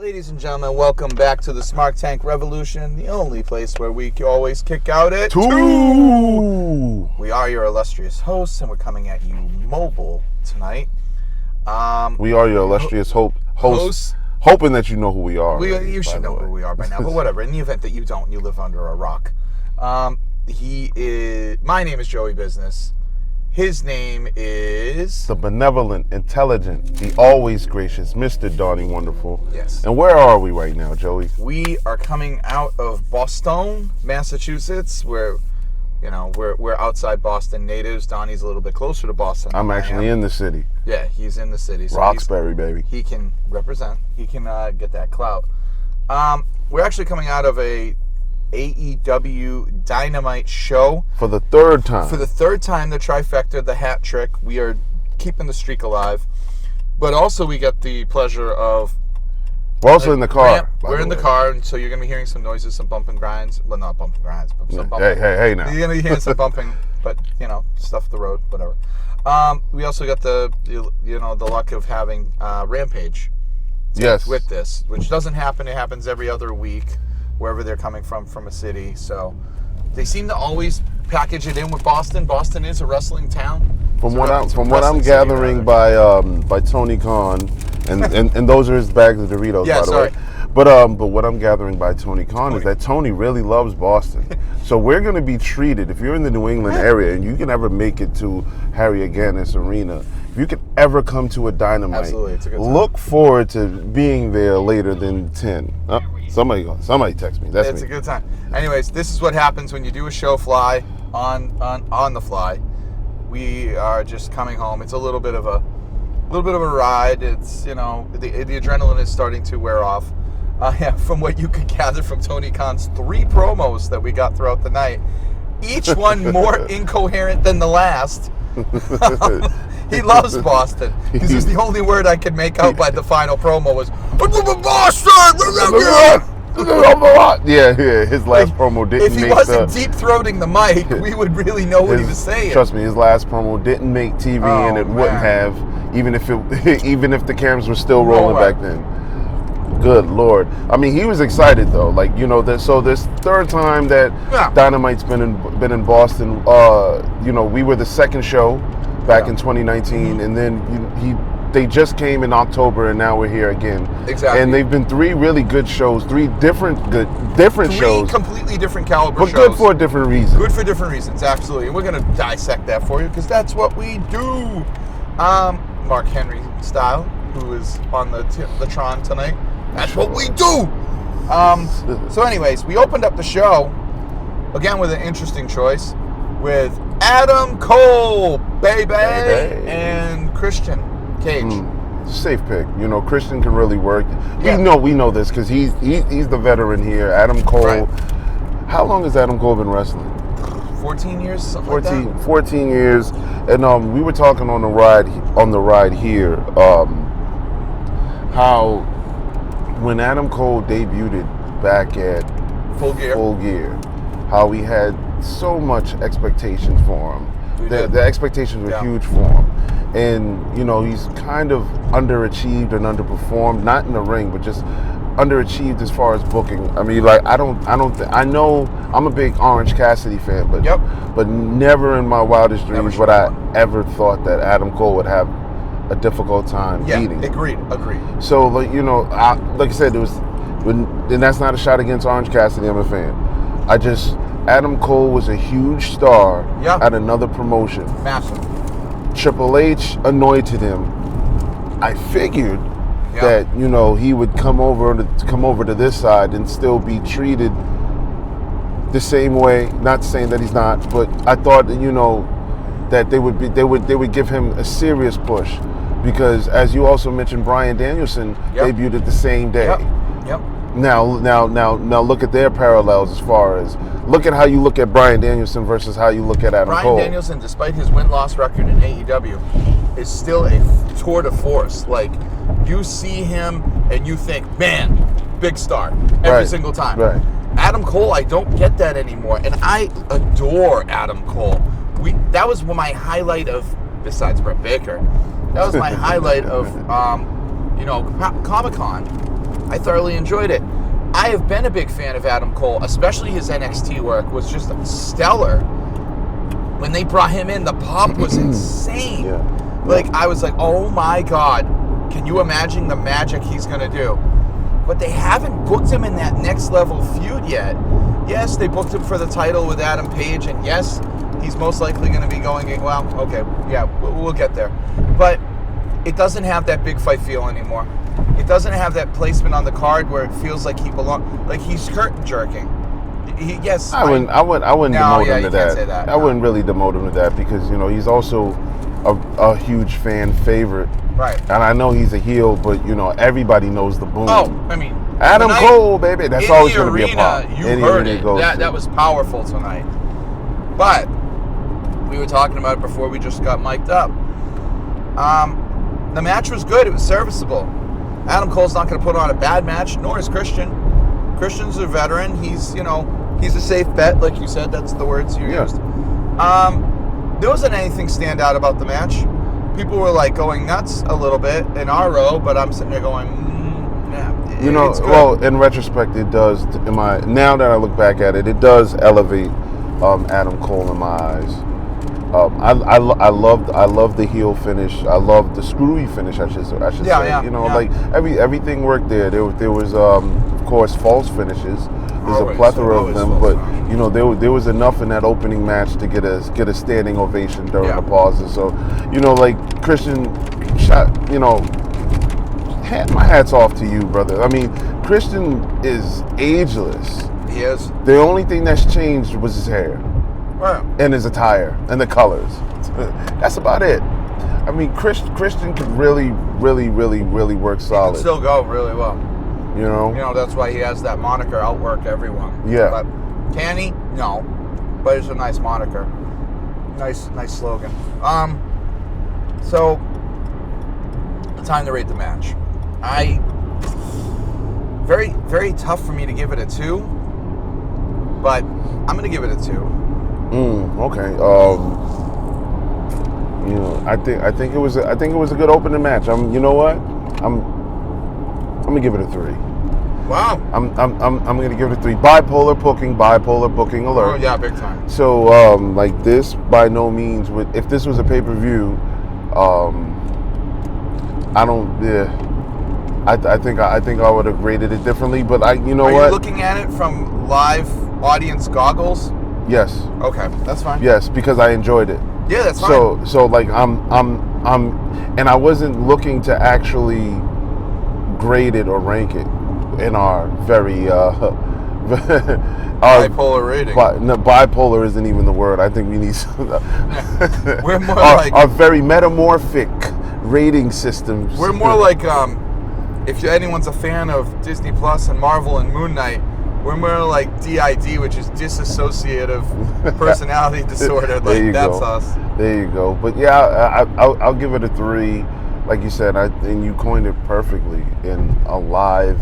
Ladies and gentlemen, welcome back to the SmarkTank Revolution, the only place where we always kick out at 2. We are your illustrious hosts, and we're coming at you mobile tonight. We are your illustrious hosts, hoping that you know who we are. You should know who we are by now, but whatever. In the event that you don't, you live under a rock. My name is Joey Business. His name is... the benevolent, intelligent, the always gracious Mr. Donnie Wonderful. Yes. And where are we right now, Joey? We are coming out of Boston, Massachusetts, where, we're outside Boston natives. Donnie's a little bit closer to Boston. I'm actually in the city. Yeah, he's in the city. So Roxbury, baby. He can represent. He can get that clout. We're actually coming out of a AEW Dynamite show. For the third time. For the third time, the trifecta, the hat trick. We are keeping the streak alive. But also we get the pleasure of... We're also in the car. We're in the car, and so you're going to be hearing some noises, some bump and grinds. Well, not bump and grinds, but some bumping. Hey now. You're going to be hearing some bumping, but, stuff the road, whatever. We also got the luck of having Rampage. Yes. With this, which doesn't happen. It happens every other week, wherever they're coming from a city. So they seem to always package it in with Boston. Boston is a wrestling town. From what I'm gathering by Tony Khan, and those are his bags of Doritos, by the way. But what I'm gathering by Tony Khan is that Tony really loves Boston. So we're going to be treated, if you're in the New England area and you can ever make it to Harry Aganis Arena, if you can ever come to a Dynamite, absolutely, it's a good time. Look forward to being there later than 10. Somebody text me. It's a good time. Anyways, this is what happens when you do a show fly on the fly. We are just coming home. It's a little bit of a ride. It's the adrenaline is starting to wear off. From what you could gather from Tony Khan's 3 promos that we got throughout the night, each one more incoherent than the last. He loves Boston, because it's the only word I could make out by the final promo was Boston. Yeah, his last promo didn't. If he wasn't deep-throating the mic, we would really know what he was saying. Trust me, his last promo didn't make TV, and it wouldn't have, even if the cameras were still rolling back then. Good Lord. I mean, he was excited though. So this third time that Dynamite's been in Boston. We were the second show back in 2019, and then they just came in October, and now we're here again. Exactly. And they've been 3 really good shows, 3 different shows. 3 completely different caliber shows. But good for a different reason. Good for different reasons, absolutely. And we're going to dissect that for you, because that's what we do. Mark Henry style, who is on the Tron tonight. That's what we do. So anyways, we opened up the show, again with an interesting choice, with Adam Cole, baby. And Christian Cage. Safe pick. Christian can really work. Yeah. We know this because he's the veteran here. Adam Cole. Right. How long has Adam Cole been wrestling? 14 years, something 14, like that. 14 years. And we were talking on the ride here, how when Adam Cole debuted back at Full Gear, how we had so much expectations for him. The expectations were huge for him. And, he's kind of underachieved and underperformed, not in the ring, but just underachieved as far as booking. I mean, I know I'm a big Orange Cassidy fan, but never in my wildest dreams would I ever thought that Adam Cole would have a difficult time beating. Agreed. So, like I said, and that's not a shot against Orange Cassidy. I'm a fan. Adam Cole was a huge star at another promotion. Massive. Triple H anointed him. I figured that he would come over to this side and still be treated the same way. Not saying that he's not, but I thought that they would give him a serious push, because as you also mentioned, Bryan Danielson debuted the same day. Yep. Now look at their parallels as far as look at how you look at Bryan Danielson versus how you look at Adam Cole. Bryan Danielson, despite his win-loss record in AEW, is still a tour de force. Like, you see him and you think, man, big star every single time. Right. Adam Cole, I don't get that anymore, and I adore Adam Cole. That was my highlight of, besides Brett Baker, that was my highlight of, Comic-Con. I thoroughly enjoyed it. I have been a big fan of Adam Cole, especially his NXT work was just stellar. When they brought him in, the pop was insane. Like, I was like, oh my God, can you imagine the magic he's going to do? But they haven't booked him in that next level feud yet. Yes, they booked him for the title with Adam Page, and yes, he's most likely going to be going in. Well, okay, yeah, we'll get there. But it doesn't have that big fight feel anymore. It doesn't have that placement on the card where it feels like he belongs. Like he's curtain jerking. I wouldn't demote him to that. I wouldn't really demote him to that because he's also a huge fan favorite. Right. And I know he's a heel, but everybody knows the boom. Oh, I mean, Adam Cole, baby. That's always going to be a pop. You heard it. That was powerful tonight. But we were talking about it before we just got mic'd up. The match was good. It was serviceable. Adam Cole's not going to put on a bad match, nor is Christian. Christian's a veteran. He's a safe bet, like you said. That's the words you used. There wasn't anything stand out about the match. People were like going nuts a little bit in our row, but I'm sitting there going, it's good. Well, in retrospect, it does. Now that I look back at it, it does elevate Adam Cole in my eyes. I love the heel finish. I love the screwy finish. I should say. Like everything worked there. There was of course false finishes. There's a plethora of them, but there was enough in that opening match to get a standing ovation during the pauses. So like Christian shot. My hat's off to you, brother. I mean, Christian is ageless. He is. The only thing that's changed was his hair. And his attire and the colors. That's about it. I mean, Christian could really, really, really, really work solid. He can still go really well. That's why he has that moniker, outwork everyone. Yeah. But can he? No. But it's a nice moniker. Nice slogan. So, time to rate the match. Very, very tough for me to give it a 2. But I'm going to give it a 2. Okay. I think it was a good opening match. You know what? I'm gonna give it a 3. Wow. I'm gonna give it a 3. Bipolar booking alert. Oh yeah, big time. So like this, by no means would. If this was a pay-per-view, I think I would have rated it differently. But Are you looking at it from live audience goggles? Yes. Okay, that's fine. Yes, because I enjoyed it. Yeah, that's fine. So like and I wasn't looking to actually grade it or rank it in our very bipolar rating. Bipolar isn't even the word. I think we need we're more our very metamorphic rating systems. We're more like if anyone's a fan of Disney Plus and Marvel and Moon Knight, we're more like DID, which is dissociative personality disorder. Like that's us. There you go. But yeah, I'll give it a 3. Like you said, and you coined it perfectly in a live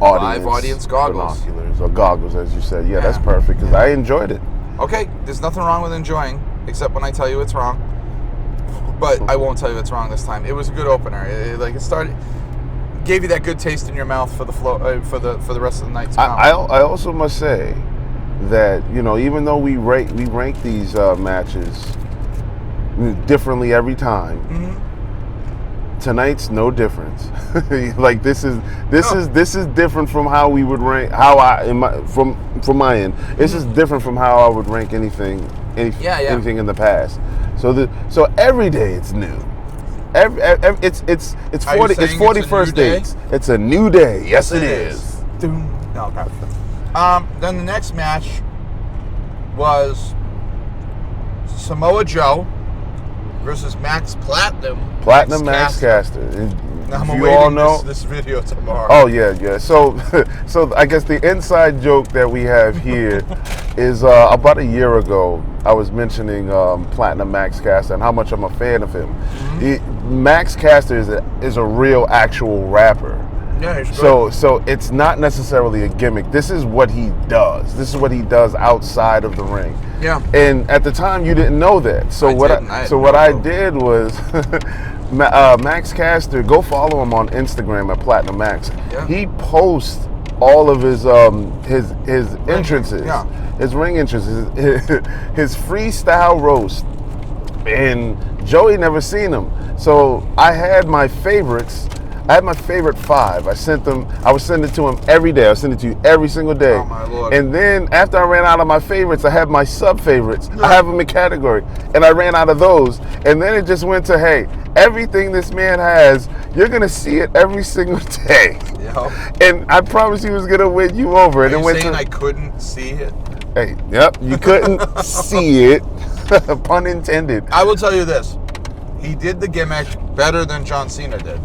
audience goggles. Binoculars or goggles, as you said. Yeah, that's perfect because I enjoyed it. Okay, there's nothing wrong with enjoying, except when I tell you it's wrong. But I won't tell you it's wrong this time. It was a good opener. It started. Gave you that good taste in your mouth for the flow for the rest of the night. I also must say that even though we rank these matches differently every time, tonight's no difference. Like this is different from how we would rank from my end. This is different from how I would rank anything in the past. So every day it's new. It's 41st dates. It's a new day. Yes, it is. No, okay. Then the next match was Samoa Joe versus Max Platinum Max Caster. Now I'm you all know this video tomorrow. Oh yeah. So I guess the inside joke that we have here is about a year ago I was mentioning Platinum Max Caster and how much I'm a fan of him. Max Caster is a real actual rapper. Yeah, he's good. So it's not necessarily a gimmick. This is what he does. This is what he does outside of the ring. Yeah. And at the time, you didn't know that. So what I did was, Max Caster, go follow him on Instagram at Platinum Max. Yeah. He posts all of his entrances, his ring entrances, his freestyle roast, and Joey never seen them. So I had my favorites. I had my favorite 5. I would send it to him every day. I would send it to you every single day. Oh, my Lord. And then after I ran out of my favorites, I had my sub-favorites. I have them in category. And I ran out of those. And then it just went to, hey, everything this man has, you're going to see it every single day. Yep. And I promise he was going to win you over. Are you saying I couldn't see it? Hey, yep, you couldn't see it. Pun intended. I will tell you this. He did the gimmick better than John Cena did.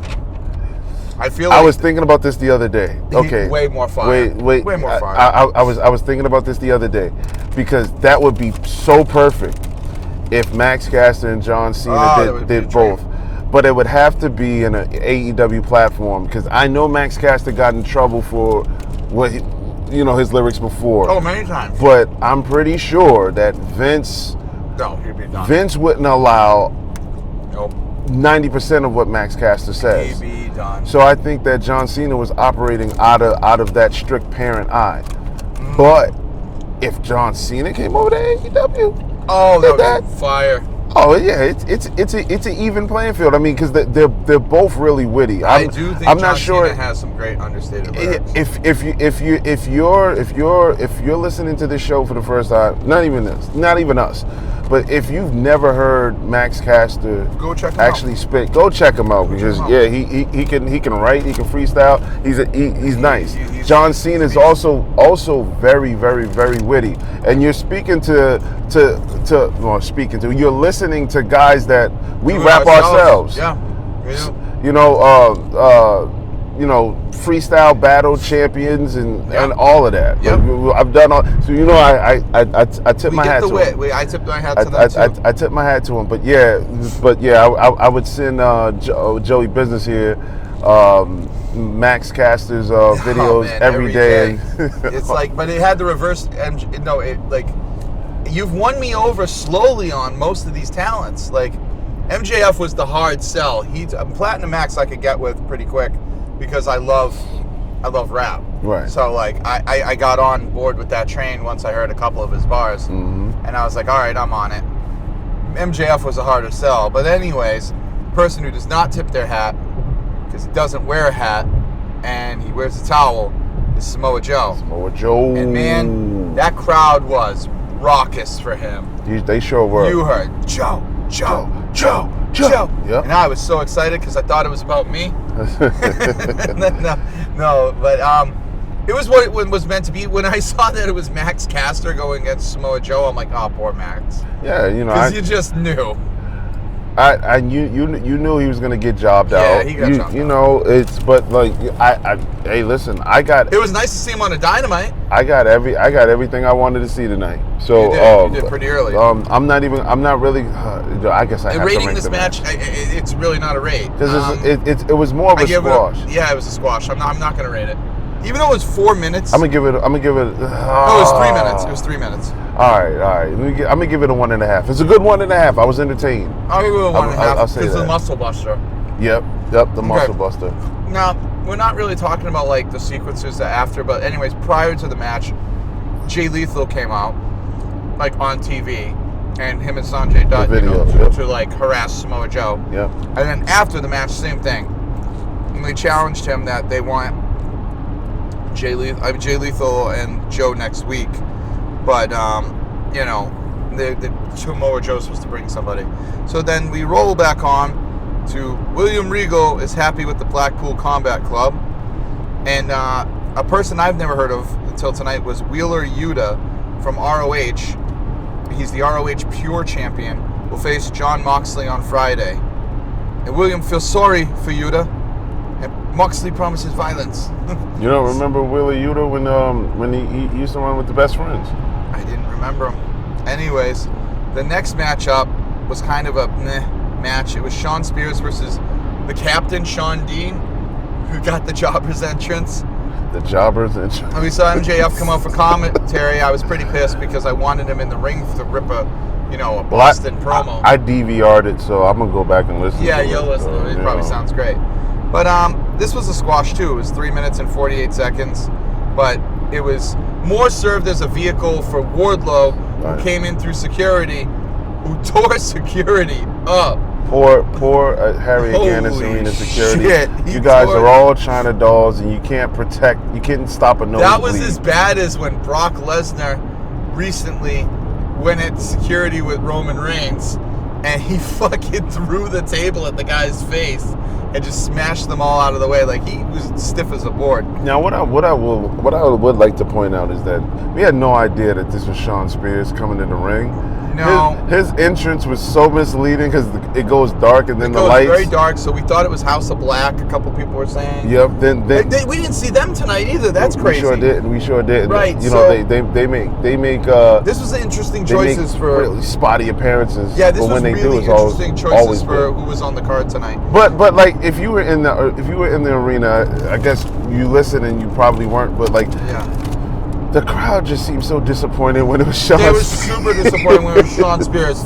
I feel like I was thinking about this the other day. Okay. Way more fire. Way more fire. I was thinking about this the other day because that would be so perfect if Max Caster and John Cena did both. But it would have to be in an AEW platform because I know Max Caster got in trouble for what his lyrics before. Oh, many times. But I'm pretty sure that Vince wouldn't allow 90% of what Max Caster says. He'd be done. So I think that John Cena was operating out of that strict parent eye. Mm. But if John Cena came over to AEW, that would be fire. Oh yeah, it's an even playing field. I mean, because they're both really witty. I do think John Cena has some great understated lyrics. If you're listening to this show for the first time, not even us, but if you've never heard Max Caster actually spit, go check him out because he can write, he can freestyle. He's nice. John Cena is also very, very, very witty, and you're you're listening to guys that we rap ourselves. Yeah. Freestyle battle champions and all of that. Yep. I've done all. So I tip my hat to him. I tip my hat to them too. I tip my hat to him. But yeah, I would send Joey Business here Max Caster's videos every day. It's like, but it had the reverse. You've won me over slowly on most of these talents. Like MJF was the hard sell. Platinum Max I could get with pretty quick because I love rap. Right. So like I got on board with that train once I heard a couple of his bars, and I was like, all right, I'm on it. MJF was a harder sell, but anyways, person who does not tip their hat because he doesn't wear a hat and he wears a towel is Samoa Joe. And man, that crowd was raucous for him. They sure were. You heard Joe. Yep. And I was so excited because I thought it was about me. No, but it was what it was meant to be. When I saw that it was Max Caster going against Samoa Joe, I'm like, oh, poor Max. Yeah, because you just knew. You knew he was gonna get jobbed out. Yeah, he got jobbed out. Hey, listen, It was nice to see him on a Dynamite. I got everything I wanted to see tonight. So you did pretty early. I'm not really. I guess I have rating to rank this match. It's really not a rate because it was more of a squash. It was a squash. I'm not gonna rate it. Even though it was 4 minutes. I'm gonna give it. No, it was 3 minutes. It was 3 minutes. All right. I'm gonna give it a 1.5. It's a good 1.5. I was entertained. I'll give it a 1.5. I'll say that. It's the muscle buster. Yep. The muscle buster. Now we're not really talking about like the sequences after, but anyways, prior to the match, Jay Lethal came out like on TV, and him and Sanjay Dutt to like harass Samoa Joe. Yeah. And then after the match, same thing. And they challenged him that they want Jay Lethal and Joe next week, but the Samoa Joe's supposed to bring somebody. So then we roll back on to William Regal is happy with the Blackpool Combat Club, and a person I've never heard of until tonight was Wheeler Yuta from ROH. He's the ROH Pure Champion. Will face Jon Moxley on Friday, and William feels sorry for Yuta. And Moxley promises violence. You don't remember Wheeler Yuta when he used to run with the Best Friends? I didn't remember him. Anyways, the next matchup was kind of a meh match. It was Shawn Spears versus the captain, Shawn Dean. We got the Jobber's entrance. The Jobber's entrance. And we saw MJF come out for commentary. I was pretty pissed because I wanted him in the ring to rip a Boston promo. I DVR'd it, so I'm gonna go back and listen. Yeah, to you'll listen to it. It probably sounds great. But this was a squash too. It was 3 minutes and 48 seconds. But it was more served as a vehicle for Wardlow, who came in through security, who tore security up. Poor Harry Gannis Arena security. Shit, you guys are all China dolls, and you can't stop a nosebleed. That was as bad as when Brock Lesnar recently went at security with Roman Reigns, and he fucking threw the table at the guy's face and just smashed them all out of the way. Like, he was stiff as a board. Now, what I would like to point out is that we had no idea that this was Shawn Spears coming in the ring. No. His entrance was so misleading because it goes dark and then the lights. It goes very dark, so we thought it was House of Black, a couple people were saying. Yep. We didn't see them tonight either. That's crazy. We sure did. Right. They make this was the interesting choices for really spotty appearances. Yeah, this was when really interesting choices for who was on the card tonight. But like if you were in the arena, I guess you listened and you probably weren't, but like the crowd just seemed so disappointed when it was Shawn. They were super disappointed when it was Shawn Spears.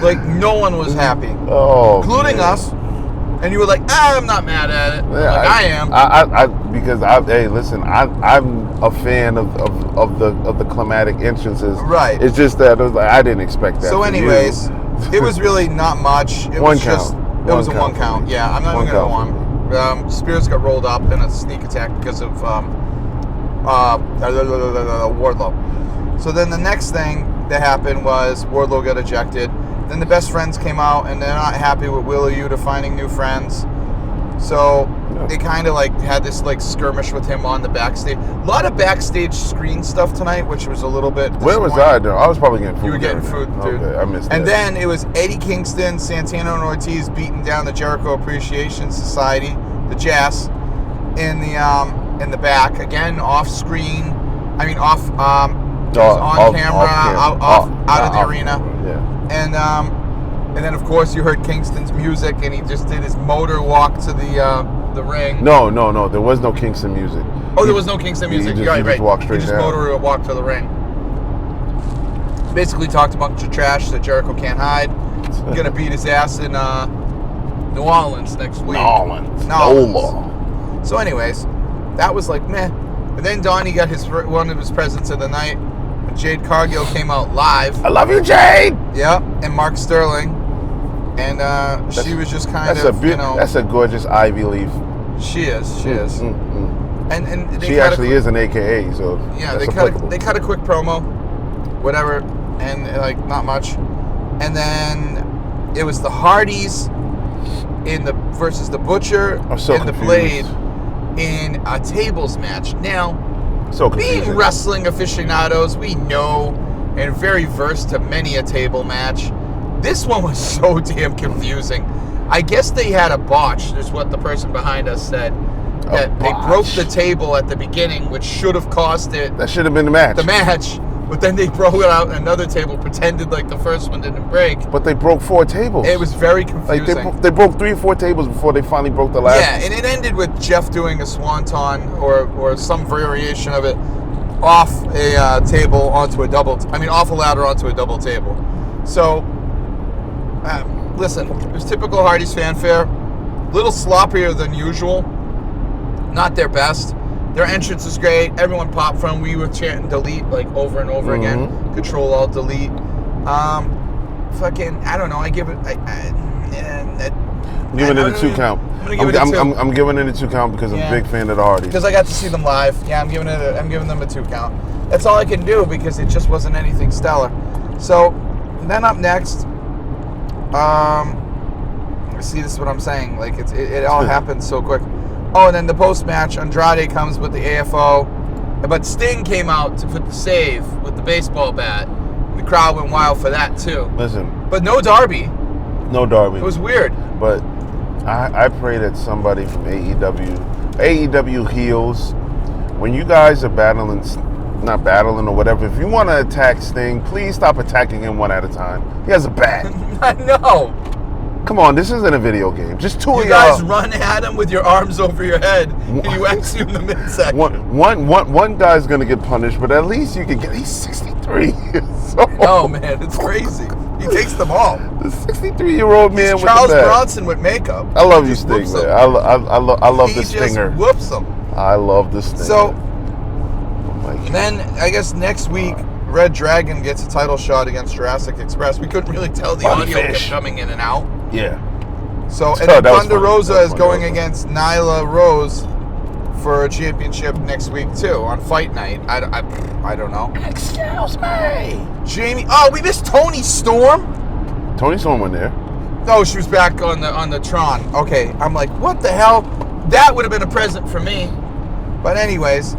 Like, no one was happy. Oh, including us. And you were like, I'm not mad at it. Yeah, I am. I'm a fan of the climatic entrances. Right. It's just that I didn't expect that. So anyways, it was really not much. It was a one count. Yeah, I'm not even going to go on. Spears got rolled up in a sneak attack because of Wardlow. So then the next thing that happened was Wardlow got ejected. Then the best friends came out and they're not happy with Wheeler Yuta finding new friends. So they kind of like had this like skirmish with him on the backstage. A lot of backstage screen stuff tonight, which was a little bit Where was I? I was probably getting food. You were getting food, dude. Okay, I missed and that. then it was Eddie Kingston, Santana and Ortiz beating down the Jericho Appreciation Society, the Jazz, in the back. Again, off screen. I mean, off camera, out of the arena. Yeah. And then of course you heard Kingston's music, and he just did his motor walk to the ring. No, there was no Kingston music. Oh, there was no Kingston music. He just walked straight down. Motor walked to the ring. Basically talked a bunch of trash that Jericho can't hide. Gonna beat his ass in New Orleans next week. No. So anyways, that was like meh. And then Donnie got one of his presents of the night. Jade Cargill came out live. I love you, Jade. Yeah, and Mark Sterling, and she was just that's a gorgeous ivy leaf. She is. Mm-hmm. And she actually is an AKA. So yeah, they cut a quick promo, whatever, and like not much, and then it was the Hardys versus the Butcher and the Blade in a tables match. Now. So confusing. Being wrestling aficionados, we know and very versed to many a table match. This one was so damn confusing. I guess they had a botch, is what the person behind us said. That they broke the table at the beginning, which should have cost it. That should have been the match. But then they broke it out another table, pretended like the first one didn't break. But they broke 4 tables. It was very confusing. Like they broke 3 or 4 tables before they finally broke the last. Yeah, and it ended with Jeff doing a swanton or some variation of it off a table onto a off a ladder onto a double table. So, listen, it was typical Hardy's fanfare. A little sloppier than usual. Not their best. Their entrance is great. Everyone popped from. We were chanting delete like over and over again. Control Alt Delete. I don't know. I give it. I'm giving it a 2 count. I'm giving it a 2 count because I'm a big fan of the Hardys. Because I got to see them live. Yeah, I'm giving them a 2 count. That's all I can do because it just wasn't anything stellar. So then up next, see, this is what I'm saying. Like it all happened so quick. Oh, and then the post-match, Andrade comes with the AFO, but Sting came out to put the save with the baseball bat. The crowd went wild for that too. Listen, but no Darby. No Darby. It was weird. But I pray that somebody from AEW heels, when you guys are not battling or whatever, if you want to attack Sting, please stop attacking him one at a time. He has a bat. I know. Come on, this isn't a video game. Just two of y'all. You guys run at him with your arms over your head, and you ask you in the midsection. One guy's gonna get punished, but at least you can get. He's 63 years old. Oh man, it's crazy. He takes them all. The 63-year-old man with Charles the bat. Bronson with makeup. I love you, Sting, man. I love the Stinger. He just whoops them. I love the Stinger. So, then I guess next week, Red Dragon gets a title shot against Jurassic Express. We couldn't really tell. The audio kept coming in and out. Yeah. So, and then Thunder Rosa is going against Nyla Rose for a championship next week too on Fight Night. I don't know. Excuse me. Jamie. Oh, we missed Toni Storm. Toni Storm went there. No, she was back on the Tron. Okay, I'm like, what the hell? That would have been a present for me. But anyways,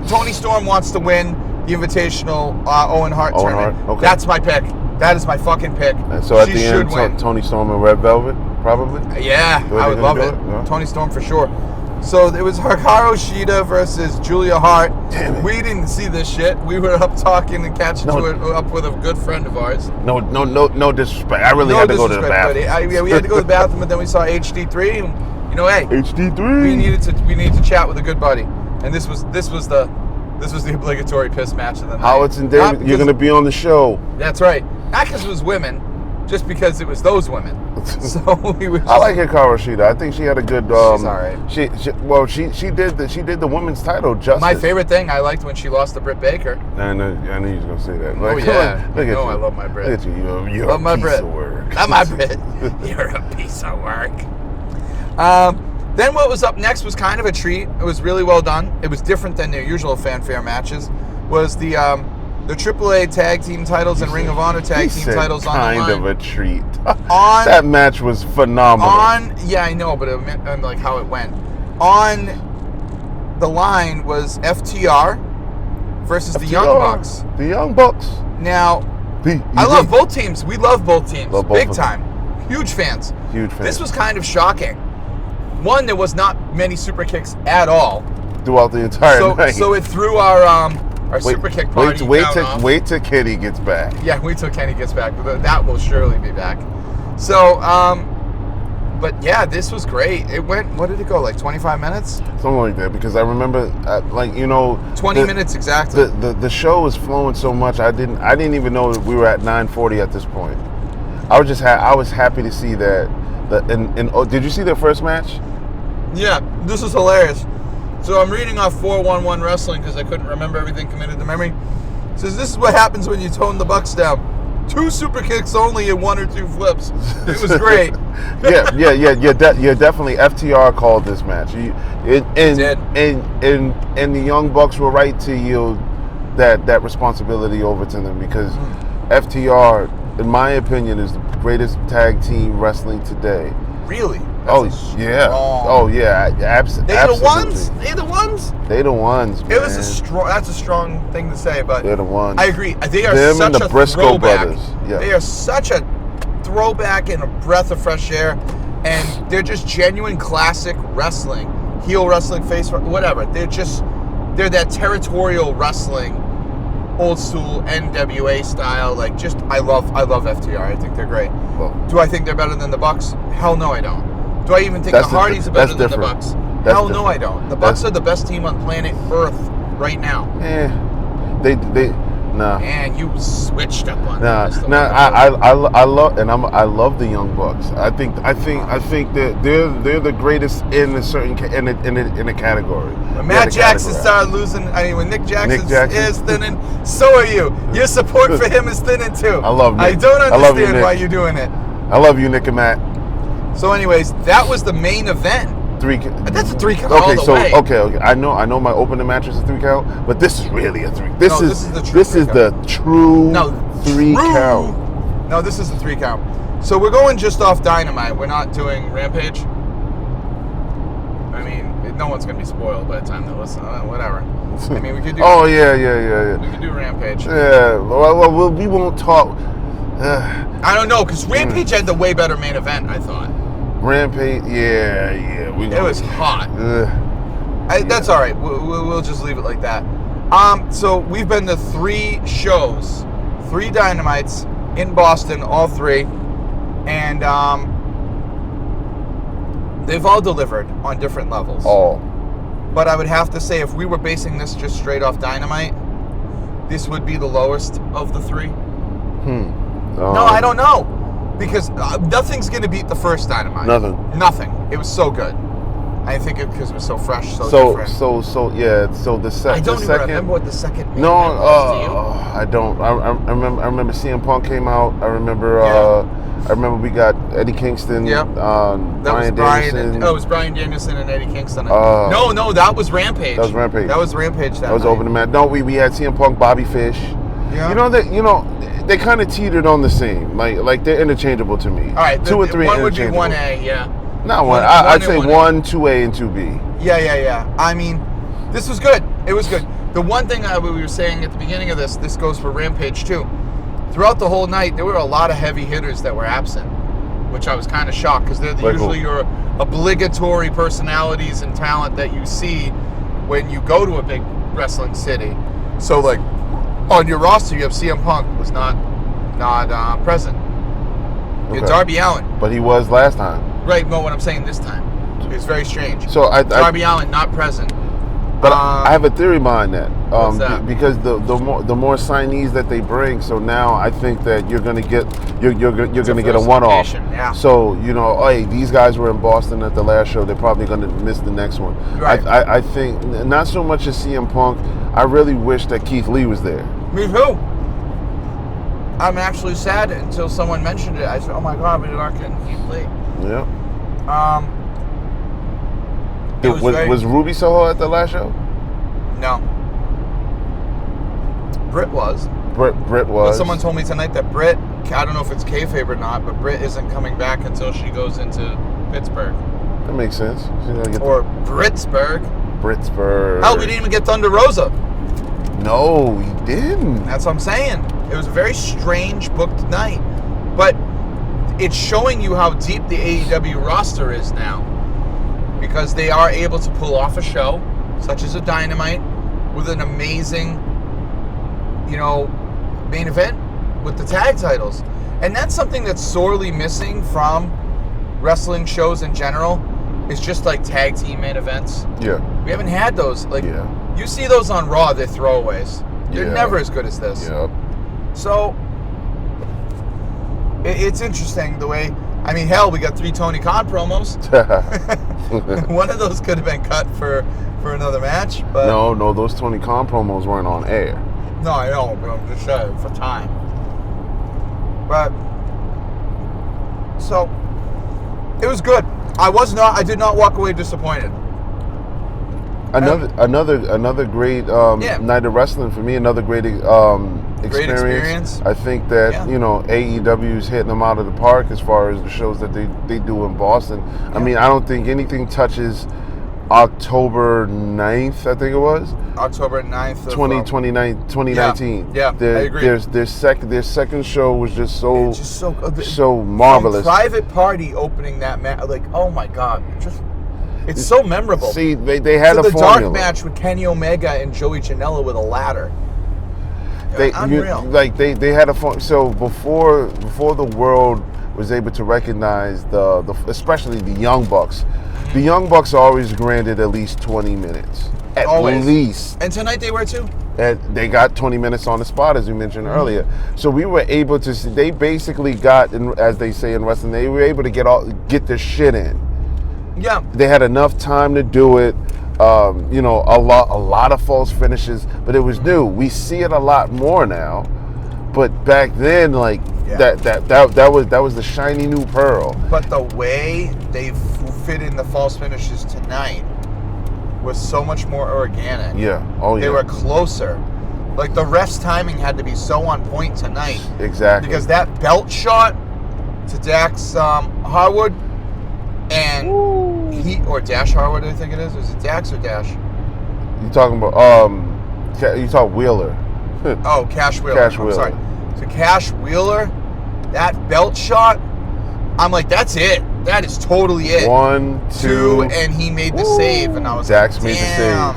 Toni Storm wants to win the Invitational Owen Hart tournament. Okay. That's my pick. That is my fucking pick. And so at the end, Toni Storm and Red Velvet, probably? Yeah, I would love it. Yeah. Toni Storm for sure. So it was Hakaroshida versus Julia Hart. Damn it. We didn't see this shit. We were up talking and catching up with a good friend of ours. No disrespect. I really had to go to the bathroom. We had to go to the bathroom, and then we saw HD3. And, hey, HD3. We needed to chat with a good buddy, and this was the obligatory piss match of the night. Howitz and David, you're going to be on the show. That's right. Not because it was women, just because it was those women. So we were. I like Hikaru. I think she had a good. She's all right. She did the women's title justice. My favorite thing, I liked when she lost to Britt Baker. I knew you was gonna say that. Oh yeah. Look at you. I love my Britt. Look at you. You're love a my piece Britt. of work. Not my Britt. You're a piece of work. Then what was up next was kind of a treat. It was really well done. It was different than their usual fanfare matches. Was the AAA tag team titles and Ring of Honor tag team titles on the line. Kind of a treat. That match was phenomenal. Yeah, I know, but and like how it went. On the line was FTR versus the Young Bucks. The Young Bucks. Now, I love both teams. We love both teams. Big time. Huge fans. This was kind of shocking. One, there was not many super kicks at all throughout the entire night. So it threw our super kick party. Wait till Kenny gets back. Yeah, wait till Kenny gets back. That will surely be back. So, but yeah, this was great. It went. What did it go? Like 25 minutes? Something like that. Because I remember, 20 minutes exactly. The show was flowing so much. I didn't even know that we were at 9:40 at this point. I was happy to see that. Did you see their first match? Yeah, this is hilarious. So I'm reading off 411 Wrestling because I couldn't remember everything committed to memory. It says this is what happens when you tone the Bucks down. 2 super kicks only and 1 or 2 flips. It was great. Yeah, definitely. FTR called this match. And the Young Bucks were right to yield that responsibility over to them because FTR, in my opinion, is the greatest tag team wrestling today. Really? Yeah. Absolutely. They're the ones. They're the ones. Man. That's a strong thing to say, but they're the ones. I agree. They are them such and the a Briscoe throwback. brothers. Yeah. They are such a throwback and a breath of fresh air, and they're just genuine classic wrestling, heel wrestling, face whatever. They're that territorial wrestling, old school NWA style. Like I love FTR. I think they're great. Well, do I think they're better than the Bucks? Hell no, I don't. Do I even think the Hardys are better than the Bucks? Hell no, I don't. The Bucks are the best team on planet Earth right now. Nah. Man, you switched up on them. I love the Young Bucks. I think that they're the greatest in a certain in a category. When Matt Jackson started losing, when Nick Jackson is thinning, so are you. Your support for him is thinning too. I love Nick. I don't understand why you're doing it. I love you, Nick and Matt. So, anyways, that was the main event. That's a 3 count all the way. Okay. I know my opening match is a 3 count, but this is really a 3. This is the true 3 count. No, this is the 3 count. So we're going just off Dynamite. We're not doing Rampage. I mean, no one's gonna be spoiled by the time they listen. Whatever. I mean, we could do. Oh yeah. We could do Rampage. Yeah. Well, we won't talk. I don't know, because Rampage had the way better main event, I thought. Rampage, yeah. It was hot. That's all right. We'll just leave it like that. So we've been to 3 shows, 3 Dynamites in Boston, all 3, and They've all delivered on different levels. All. But I would have to say, if we were basing this just straight off Dynamite, this would be the lowest of the three. No, I don't know. Because nothing's going to beat the first Dynamite. Nothing. It was so good. I think because it was so fresh, so different. So the second. I don't even remember what the second. No, I don't. I remember CM Punk came out. I remember we got Eddie Kingston. Yeah. Brian Danielson. It was Brian Danielson and Eddie Kingston. No, that was Rampage. That was Rampage. That was opening match. No, we had CM Punk, Bobby Fish. Yeah. They kind of teetered on the same. Like they're interchangeable to me. All right. 2 or 3 one would be interchangeable. 1A. Yeah. Not one. I'd say 1, 2A, and 2B. Yeah. I mean, this was good. It was good. The one thing we were saying at the beginning of this goes for Rampage too. Throughout the whole night, there were a lot of heavy hitters that were absent, which I was kind of shocked because they're usually your obligatory personalities and talent that you see when you go to a big wrestling city. So, like, on your roster, you have CM Punk was not present. You had Darby Allin. But he was last time. Right, no, what I'm saying this time. It's very strange. So Darby Allin not present. But I have a theory behind that. What's that? Because the more signees that they bring, so now I think that you're gonna get a one-off. Yeah. So hey, these guys were in Boston at the last show. They're probably gonna miss the next one. Right. I think not so much as CM Punk. I really wish that Keith Lee was there. Me too. I'm actually sad until someone mentioned it. I said, "Oh my God, we aren't getting Keith Lee." Yeah. Was Ruby Soho at the last show? No. Britt was. Britt was. But someone told me tonight that Britt, I don't know if it's kayfabe or not, but Britt isn't coming back until she goes into Pittsburgh. That makes sense. Or Britsburg. Hell, we didn't even get Thunder Rosa. No, we didn't. That's what I'm saying. It was a very strange booked night. But it's showing you how deep the AEW roster is now. Because they are able to pull off a show, such as a Dynamite, with an amazing, main event with the tag titles. And that's something that's sorely missing from wrestling shows in general, is just like tag team main events. Yeah. We haven't had those. You see those on Raw, they're throwaways. They're never as good as this. Yep. So, it's interesting the way... I mean, hell, we got 3 Tony Khan promos. One of those could have been cut for another match, but... No, those Tony Khan promos weren't on air. No, I know, but I'm just saying, for time. But, so, it was good. I did not walk away disappointed. Another great night of wrestling for me. Another great experience. I think that AEW is hitting them out of the park as far as the shows that they do in Boston. Yeah. I mean, I don't think anything touches October 9th, I think it was. October 9th of 2019. Yeah, I agree. Their second show was just so marvelous. Private Party opening that match, like, oh my God, it's so memorable. See, they had a the formula. dark match with Kenny Omega and Joey Janela with a ladder. Unreal. They had a formula. So before the world was able to recognize the especially the Young Bucks. The Young Bucks are always granted at least 20 minutes. At least. And tonight they were too. They got 20 minutes on the spot, as you mentioned earlier. So we were able to see, they basically got, as they say in wrestling, they were able to get their shit in. Yeah. They had enough time to do it. A lot of false finishes, but it was new. We see it a lot more now. But back then, that was the shiny new pearl. But the way they fit in the false finishes tonight was so much more organic. Yeah. They were closer. Like, the ref's timing had to be so on point tonight. Exactly. Because that belt shot to Dax Harwood and or Dash Harwood, I think it is. Is it Dax or Dash? You talking about Wheeler? Cash Wheeler. I'm sorry. So Cash Wheeler, that belt shot, I'm like, that's it. That is totally it. 1, 2, and he made the save, and I was Dax like, damn.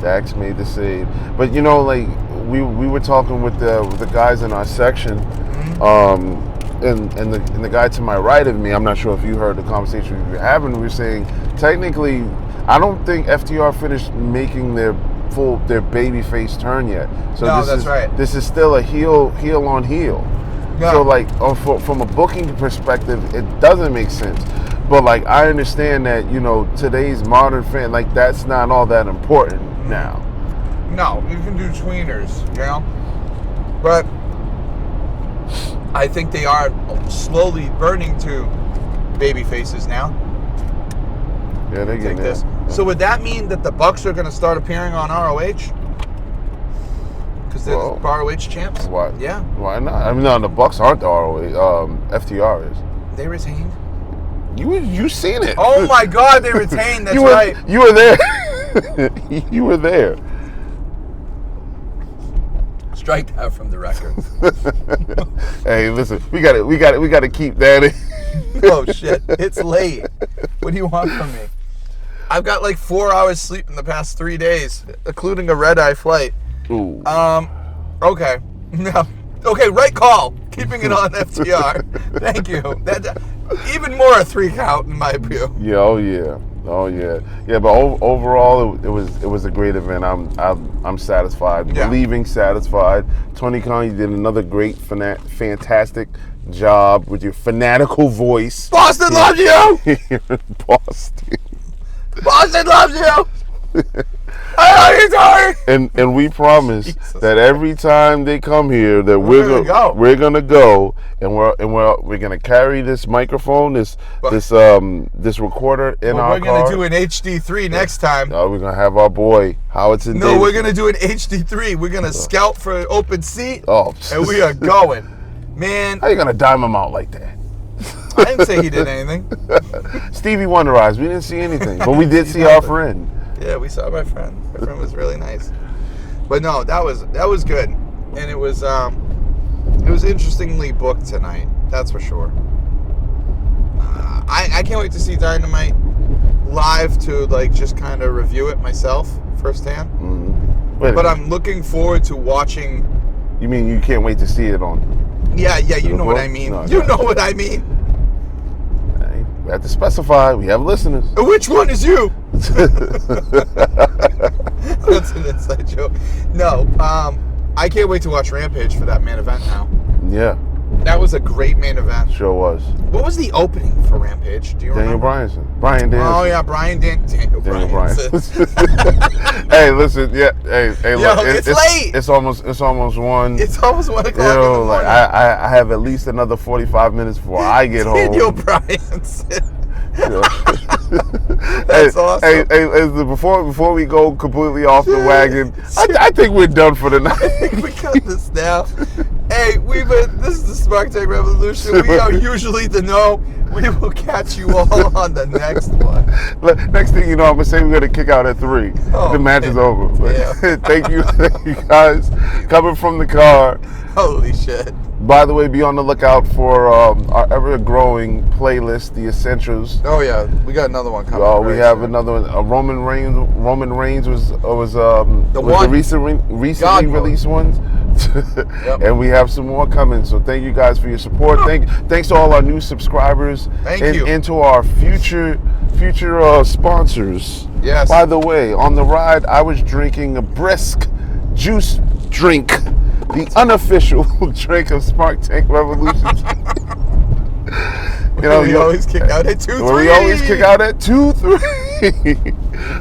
Dax made the save. But we were talking with the guys in our section. and the guy to my right of me, I'm not sure if you heard the conversation we were having. We were saying technically, I don't think FTR finished making their babyface turn yet. So no, that's right. This is still a heel on heel. Yeah. So like, from a booking perspective, it doesn't make sense. But like, I understand that, you know, today's modern fan, like, that's not all that important now. No, you can do tweeners, you know. But I think they are slowly burning to baby faces now. Yeah, they get this. So would that mean that the Bucks are going to start appearing on ROH? Because they're the ROH champs? Why? Yeah. Why not? I mean, no, the Bucks aren't the ROH. FTR is. They retained? You seen it. Oh my God, they retained. That's right. You were there. You were there. Strike that from the record. Hey, listen, we got to keep that in. Oh shit, it's late. What do you want from me? I've got like 4 hours sleep in the past 3 days, including a red-eye flight. Ooh. Okay. No. Okay, right call. Keeping it on FTR. Thank you. That even more a 3 count in my view. Yeah, oh yeah. But overall, it was a great event. I'm satisfied. Yeah. Leaving satisfied. Tony Khan, you did another great, fantastic job with your fanatical voice. Boston loves you. Here in Boston. Boston loves you. I love you, Tony. And we promise that every time they come here, that we're gonna go, and we're gonna carry this microphone, this recorder in our car. We're gonna do an HD3 next time. No, we're gonna have our boy Howardson. No, Davidson. we're gonna do an HD3. We're gonna scout for an open seat. Oh, and we are going, man. How you gonna dime him out like that? I didn't say he did anything. Stevie Wonder Eyes. We didn't see anything, but we did see our friend. Yeah, we saw my friend. My friend was really nice. But no, that was good, and it was interestingly booked tonight. That's for sure. I can't wait to see Dynamite live to like just kind of review it myself firsthand. Mm-hmm. But I'm looking forward to watching. You mean you can't wait to see it on? Yeah, you know what I mean. No, you know what I mean. We have to specify. We have listeners. Which one is you? That's an inside joke. No, I can't wait to watch Rampage for that main event now. Yeah. That was a great main event. Sure was. What was the opening for Rampage? Do you remember? Brian Danielson. Oh yeah, Daniel Bryanson. Hey, listen, yeah, hey, look, it's late. It's almost 1. It's almost 1 o'clock. You know, like I have at least another 45 minutes before I get home. Daniel Bryanson. That's awesome. Hey, before we go completely off the wagon, I think we're done for the night. I think we cut this now. Hey, this is the SmarkTank Revolution. We are usually the no. We will catch you all on the next one. Next thing you know, I'm going to say we're going to kick out at 3. The match is over. Yeah. Thank you guys. Coming from the car. Holy shit. By the way, be on the lookout for our ever-growing playlist, The Essentials. Oh yeah, we got another one coming. We have another one. Roman Reigns was the recently released ones. Yep. And we have some more coming. So thank you guys for your support. Thanks to all our new subscribers. Thank you. And to our future sponsors. Yes. By the way, on the ride, I was drinking a brisk juice drink. The unofficial drink of SmarkTank Revolution. We always kick out at 2-3. We always kick out at 2-3.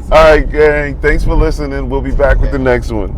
All right, gang. Thanks for listening. We'll be back with the next one.